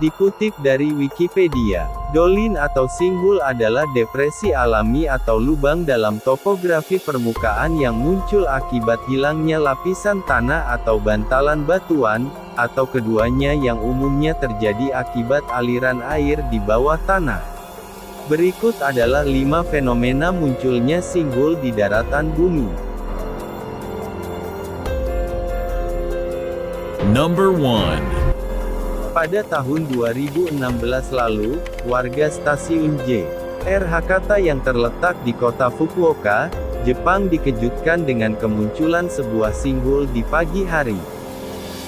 Dikutip dari Wikipedia, dolin atau sinkhole adalah depresi alami atau lubang dalam topografi permukaan yang muncul akibat hilangnya lapisan tanah atau bantalan batuan, atau keduanya yang umumnya terjadi akibat aliran air di bawah tanah. Berikut adalah 5 fenomena munculnya sinkhole di daratan bumi. Number 1. Pada tahun 2016 lalu, warga stasiun JR Hakata yang terletak di kota Fukuoka, Jepang dikejutkan dengan kemunculan sebuah sinkhole di pagi hari.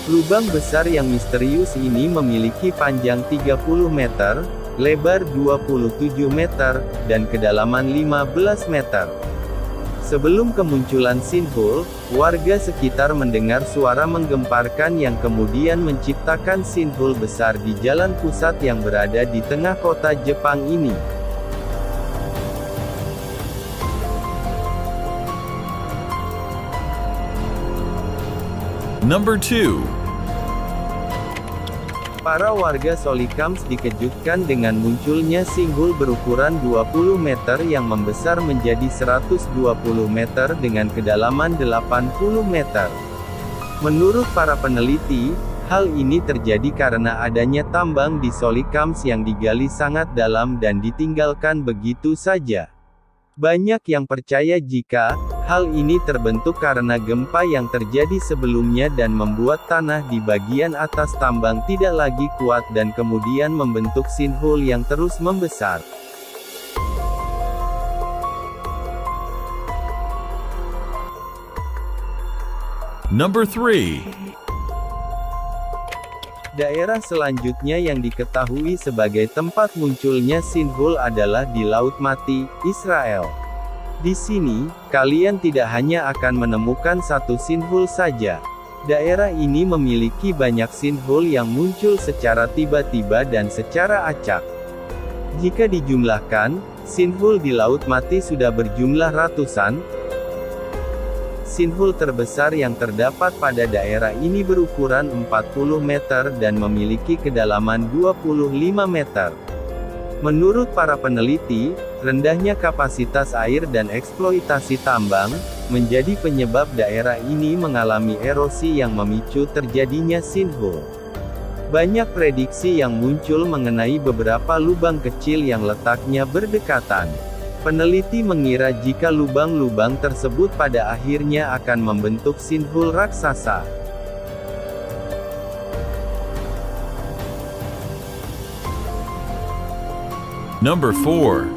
Lubang besar yang misterius ini memiliki panjang 30 meter, lebar 27 meter, dan kedalaman 15 meter. Sebelum kemunculan sinkhole, warga sekitar mendengar suara menggemparkan yang kemudian menciptakan sinkhole besar di jalan pusat yang berada di tengah kota Jepang ini. Number 2. Para warga Solikams dikejutkan dengan munculnya sinkhole berukuran 20 meter yang membesar menjadi 120 meter dengan kedalaman 80 meter. Menurut para peneliti, hal ini terjadi karena adanya tambang di Solikams yang digali sangat dalam dan ditinggalkan begitu saja. Banyak yang percaya jika hal ini terbentuk karena gempa yang terjadi sebelumnya dan membuat tanah di bagian atas tambang tidak lagi kuat dan kemudian membentuk sinkhole yang terus membesar. Number 3. Daerah selanjutnya yang diketahui sebagai tempat munculnya sinkhole adalah di Laut Mati, Israel. Di sini, kalian tidak hanya akan menemukan satu sinkhole saja. Daerah ini memiliki banyak sinkhole yang muncul secara tiba-tiba dan secara acak. Jika dijumlahkan, sinkhole di Laut Mati sudah berjumlah ratusan. Sinkhole terbesar yang terdapat pada daerah ini berukuran 40 meter dan memiliki kedalaman 25 meter. Menurut para peneliti, rendahnya kapasitas air dan eksploitasi tambang, menjadi penyebab daerah ini mengalami erosi yang memicu terjadinya sinkhole. Banyak prediksi yang muncul mengenai beberapa lubang kecil yang letaknya berdekatan. Peneliti mengira jika lubang-lubang tersebut pada akhirnya akan membentuk sinkhole raksasa. Number 4.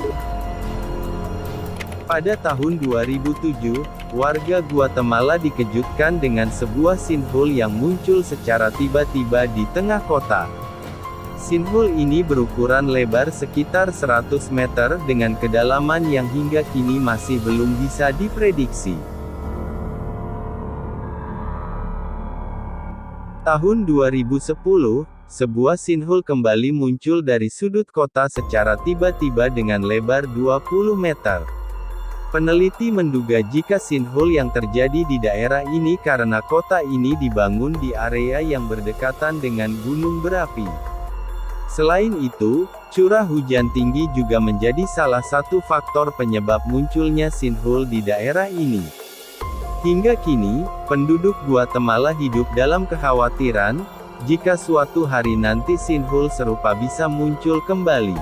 Pada tahun 2007, warga Guatemala dikejutkan dengan sebuah sinkhole yang muncul secara tiba-tiba di tengah kota. Sinkhole ini berukuran lebar sekitar 100 meter dengan kedalaman yang hingga kini masih belum bisa diprediksi. Tahun 2010, sebuah sinkhole kembali muncul dari sudut kota secara tiba-tiba dengan lebar 20 meter. Peneliti menduga jika sinkhole yang terjadi di daerah ini karena kota ini dibangun di area yang berdekatan dengan gunung berapi. Selain itu, curah hujan tinggi juga menjadi salah satu faktor penyebab munculnya sinkhole di daerah ini. Hingga kini, penduduk Guatemala hidup dalam kekhawatiran, jika suatu hari nanti sinkhole serupa bisa muncul kembali.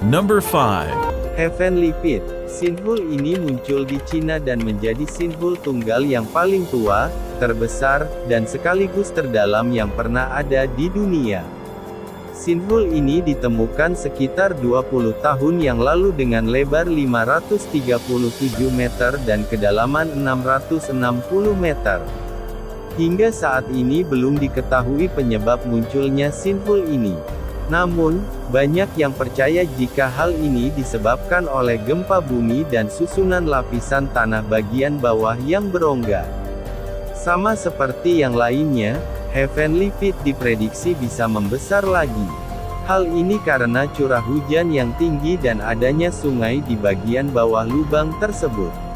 Number 5. Heavenly Pit. Sinkhole ini muncul di Cina dan menjadi sinkhole tunggal yang paling tua, terbesar, dan sekaligus terdalam yang pernah ada di dunia. Sinkhole ini ditemukan sekitar 20 tahun yang lalu dengan lebar 537 meter dan kedalaman 660 meter. Hingga saat ini belum diketahui penyebab munculnya sinkhole ini. Namun, banyak yang percaya jika hal ini disebabkan oleh gempa bumi dan susunan lapisan tanah bagian bawah yang berongga. Sama seperti yang lainnya, Heavenly Pit diprediksi bisa membesar lagi. Hal ini karena curah hujan yang tinggi dan adanya sungai di bagian bawah lubang tersebut.